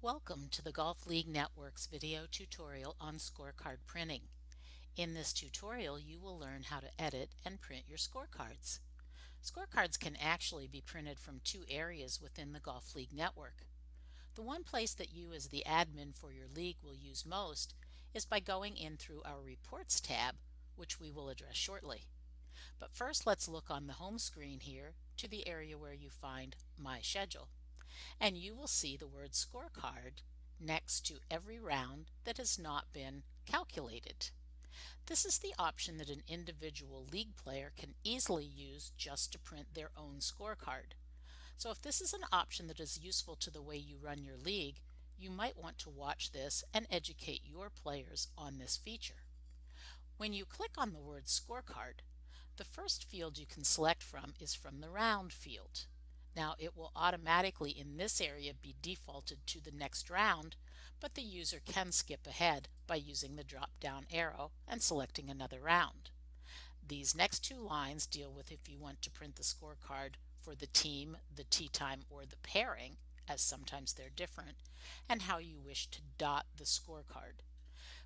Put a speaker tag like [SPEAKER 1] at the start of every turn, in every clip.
[SPEAKER 1] Welcome to the Golf League Network's video tutorial on scorecard printing. In this tutorial, you will learn how to edit and print your scorecards. Scorecards can actually be printed from two areas within the Golf League Network. The one place that you as the admin for your league will use most is by going in through our Reports tab, which we will address shortly. But first, let's look on the home screen here to the area where you find My Schedule, and you will see the word scorecard next to every round that has not been calculated. This is the option that an individual league player can easily use just to print their own scorecard. So if this is an option that is useful to the way you run your league, you might want to watch this and educate your players on this feature. When you click on the word scorecard, the first field you can select from is from the round field. Now it will automatically in this area be defaulted to the next round, but the user can skip ahead by using the drop down arrow and selecting another round. These next two lines deal with if you want to print the scorecard for the team, the tee time, or the pairing, as sometimes they're different, and how you wish to dot the scorecard.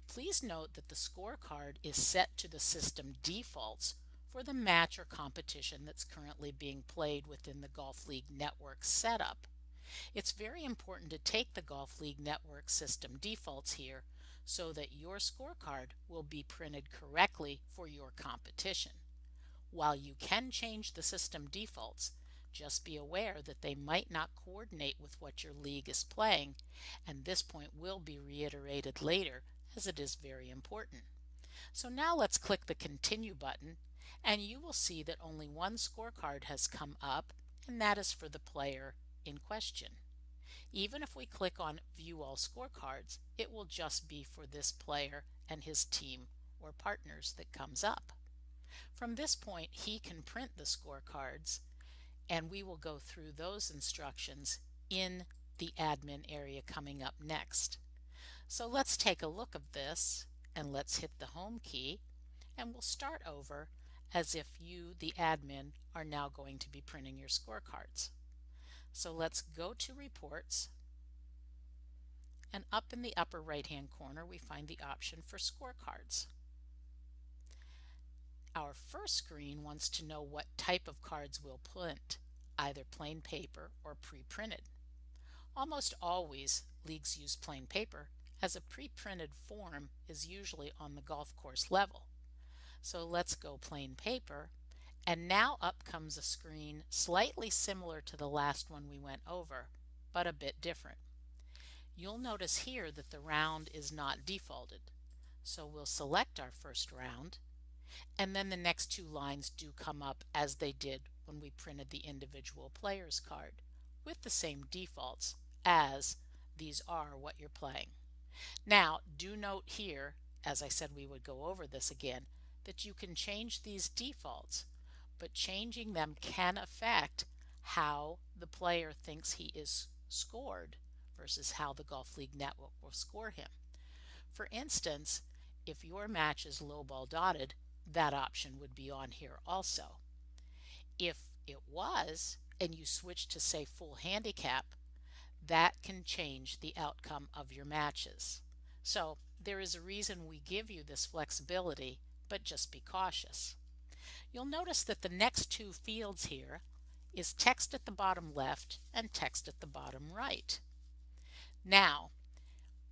[SPEAKER 1] Please note that the scorecard is set to the system defaults for the match or competition that's currently being played within the Golf League Network setup. It's very important to take the Golf League Network system defaults here so that your scorecard will be printed correctly for your competition. While you can change the system defaults, just be aware that they might not coordinate with what your league is playing, and this point will be reiterated later as it is very important. So now let's click the Continue button, and you will see that only one scorecard has come up, and that is for the player in question. Even if we click on View All Scorecards, it will just be for this player and his team or partners that comes up. From this point, he can print the scorecards, and we will go through those instructions in the admin area coming up next. So let's take a look at this, and let's hit the home key, and we'll start over as if you, the admin, are now going to be printing your scorecards. So let's go to Reports, and up in the upper right hand corner we find the option for Scorecards. Our first screen wants to know what type of cards we'll print, either plain paper or pre-printed. Almost always leagues use plain paper, as a pre-printed form is usually on the golf course level. So let's go plain paper, and now up comes a screen slightly similar to the last one we went over, but a bit different. You'll notice here that the round is not defaulted, so we'll select our first round, and then the next two lines do come up as they did when we printed the individual player's card, with the same defaults as these are what you're playing. Now, do note here, as I said we would go over this again, that you can change these defaults, but changing them can affect how the player thinks he is scored versus how the Golf League Network will score him. For instance, if your match is low ball dotted, that option would be on here also. If it was, and you switch to say full handicap, that can change the outcome of your matches. So there is a reason we give you this flexibility, but just be cautious. You'll notice that the next two fields here is text at the bottom left and text at the bottom right. Now,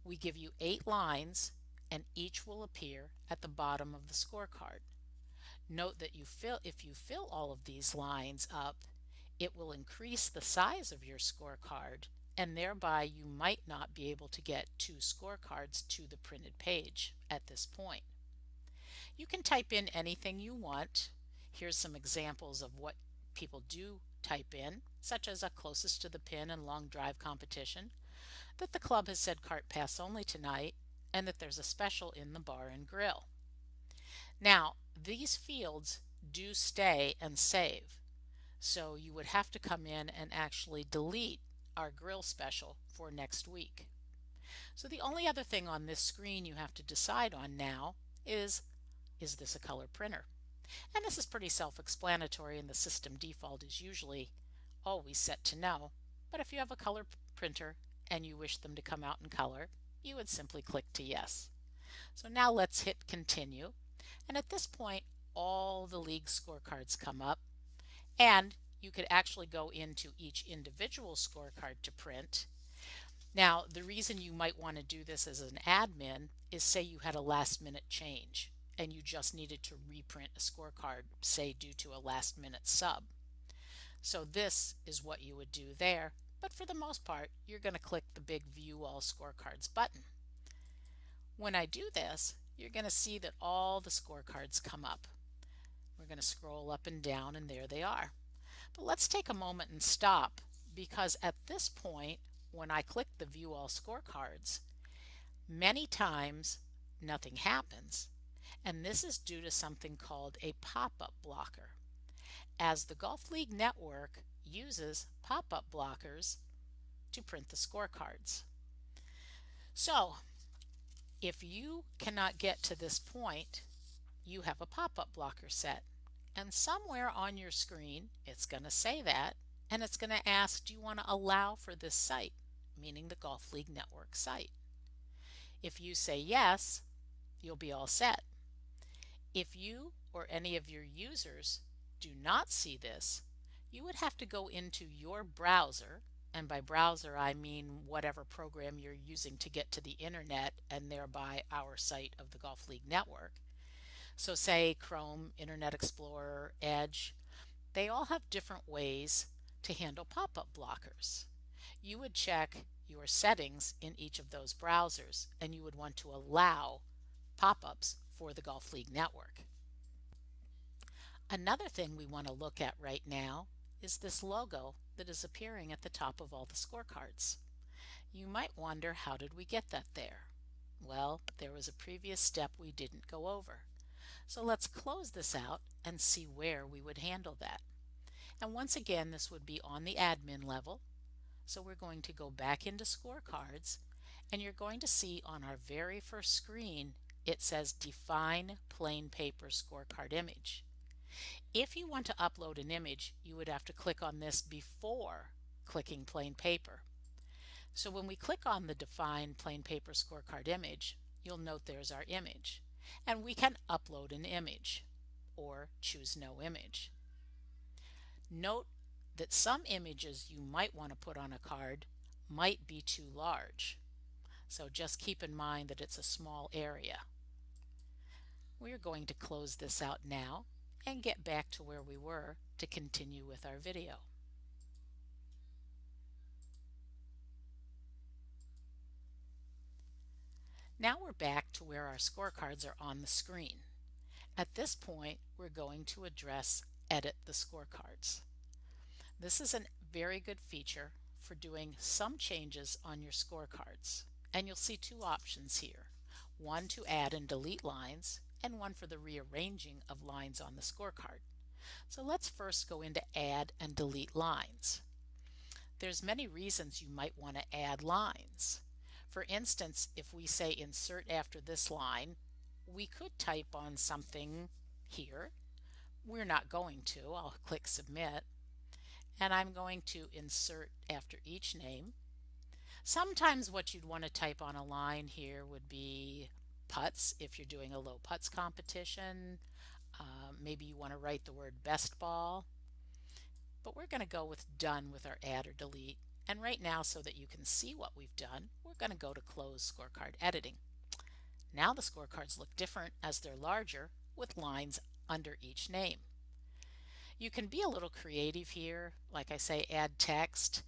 [SPEAKER 1] we give you 8 lines, and each will appear at the bottom of the scorecard. Note that if you fill all of these lines up, it will increase the size of your scorecard, and thereby you might not be able to get 2 scorecards to the printed page at this point. You can type in anything you want. Here's some examples of what people do type in, such as a closest to the pin and long drive competition, that the club has said cart pass only tonight, and that there's a special in the bar and grill. Now, these fields do stay and save, so you would have to come in and actually delete our grill special for next week. So the only other thing on this screen you have to decide on now is this a color printer? And this is pretty self-explanatory, and the system default is usually always set to no. But if you have a color printer and you wish them to come out in color, you would simply click to yes. So now let's hit continue. And at this point, all the league scorecards come up, and you could actually go into each individual scorecard to print. Now, the reason you might want to do this as an admin is, say you had a last minute change and you just needed to reprint a scorecard, say due to a last minute sub. So this is what you would do there, but for the most part, you're going to click the big View All Scorecards button. When I do this, you're going to see that all the scorecards come up. We're going to scroll up and down, and there they are. But let's take a moment and stop, because at this point, when I click the View All Scorecards, many times nothing happens, and this is due to something called a pop-up blocker, as the Golf League Network uses pop-up blockers to print the scorecards. So, if you cannot get to this point, you have a pop-up blocker set, and somewhere on your screen it's going to say that, and it's going to ask, do you want to allow for this site, meaning the Golf League Network site. If you say yes, you'll be all set. If you or any of your users do not see this, you would have to go into your browser, and by browser I mean whatever program you're using to get to the internet and thereby our site of the Golf League Network. So say Chrome, Internet Explorer, Edge, they all have different ways to handle pop-up blockers. You would check your settings in each of those browsers, and you would want to allow pop-ups for the Golf League Network. Another thing we want to look at right now is this logo that is appearing at the top of all the scorecards. You might wonder, how did we get that there? Well, there was a previous step we didn't go over. So let's close this out and see where we would handle that. And once again, this would be on the admin level. So we're going to go back into scorecards, and you're going to see on our very first screen it says Define Plain Paper Scorecard Image. If you want to upload an image, you would have to click on this before clicking Plain Paper. So when we click on the Define Plain Paper Scorecard Image, you'll note there's our image, and we can upload an image or choose no image. Note that some images you might want to put on a card might be too large. So just keep in mind that it's a small area. We're going to close this out now and get back to where we were to continue with our video. Now we're back to where our scorecards are on the screen. At this point, we're going to address Edit the Scorecards. This is a very good feature for doing some changes on your scorecards. And you'll see two options here. One to add and delete lines, and one for the rearranging of lines on the scorecard. So let's first go into Add and Delete Lines. There's many reasons you might want to add lines. For instance, if we say insert after this line, we could type on something here. We're not going to. I'll click Submit, and I'm going to insert after each name. Sometimes what you'd want to type on a line here would be putts if you're doing a low putts competition. Maybe you want to write the word best ball. But we're going to go with done with our add or delete. And right now, so that you can see what we've done, we're going to go to close scorecard editing. Now the scorecards look different as they're larger with lines under each name. You can be a little creative here, like I say, add text.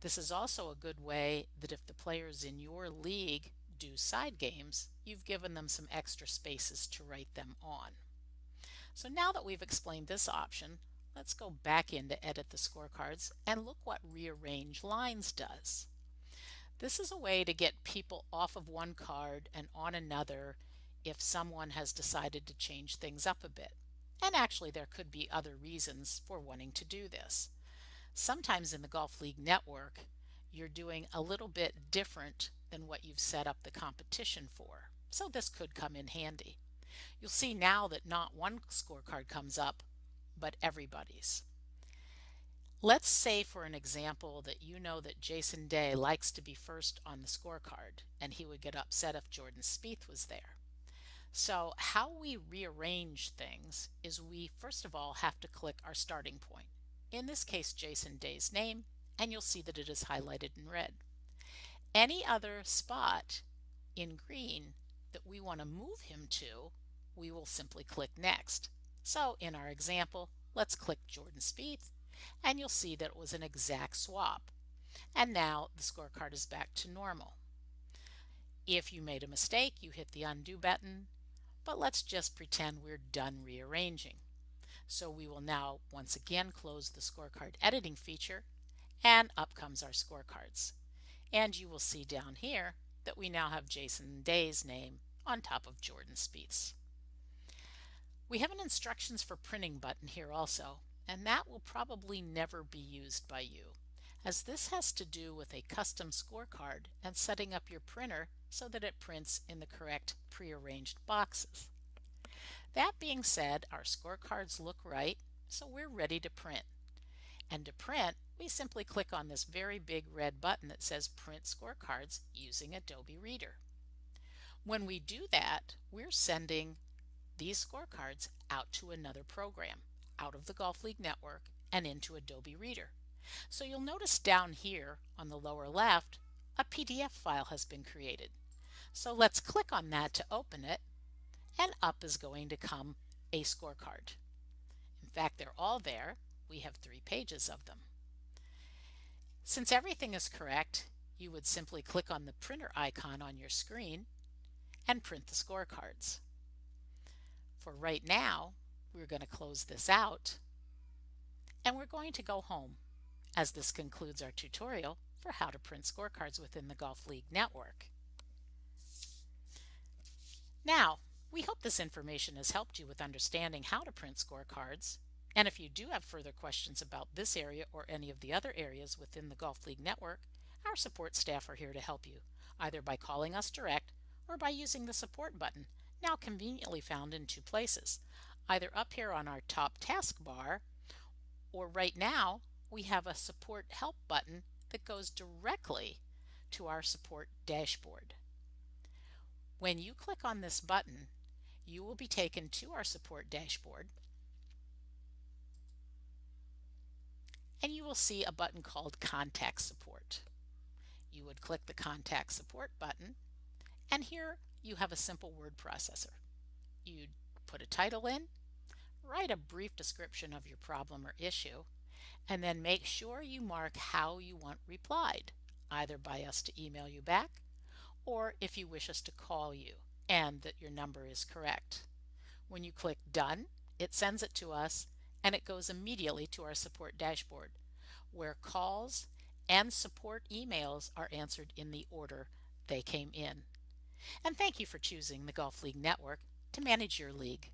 [SPEAKER 1] This is also a good way that if the players in your league do side games, you've given them some extra spaces to write them on. So now that we've explained this option, let's go back in to edit the scorecards and look what Rearrange Lines does. This is a way to get people off of one card and on another if someone has decided to change things up a bit. And actually there could be other reasons for wanting to do this. Sometimes in the Golf League Network, you're doing a little bit different than what you've set up the competition for. So this could come in handy. You'll see now that not one scorecard comes up, but everybody's. Let's say for an example that you know that Jason Day likes to be first on the scorecard and he would get upset if Jordan Spieth was there. So how we rearrange things is we first of all have to click our starting point. In this case, Jason Day's name, and you'll see that it is highlighted in red. Any other spot in green that we want to move him to, we will simply click next. So in our example, let's click Jordan Spieth, and you'll see that it was an exact swap. And now the scorecard is back to normal. If you made a mistake, you hit the undo button, but let's just pretend we're done rearranging. So we will now once again close the scorecard editing feature, and up comes our scorecards. And you will see down here that we now have Jason Day's name on top of Jordan Spieth's. We have an instructions for printing button here also, and that will probably never be used by you, as this has to do with a custom scorecard and setting up your printer so that it prints in the correct prearranged boxes. That being said, our scorecards look right, so we're ready to print. And to print, we simply click on this very big red button that says Print Scorecards using Adobe Reader. When we do that, we're sending these scorecards out to another program, out of the Golf League Network and into Adobe Reader. So you'll notice down here on the lower left, a PDF file has been created. So let's click on that to open it, and up is going to come a scorecard. In fact, they're all there. We have 3 pages of them. Since everything is correct, you would simply click on the printer icon on your screen and print the scorecards. For right now, we're going to close this out, and we're going to go home, as this concludes our tutorial for how to print scorecards within the Golf League Network. Now, we hope this information has helped you with understanding how to print scorecards. And if you do have further questions about this area or any of the other areas within the Golf League Network, our support staff are here to help you, either by calling us direct or by using the support button, now conveniently found in 2 places, either up here on our top taskbar, or right now we have a support help button that goes directly to our support dashboard. When you click on this button, you will be taken to our support dashboard, and you will see a button called Contact Support. You would click the Contact Support button, and here you have a simple word processor. You'd put a title in, write a brief description of your problem or issue, and then make sure you mark how you want replied, either by us to email you back, or if you wish us to call you, and that your number is correct. When you click Done, it sends it to us, and it goes immediately to our support dashboard, where calls and support emails are answered in the order they came in. And thank you for choosing the Golf League Network to manage your league.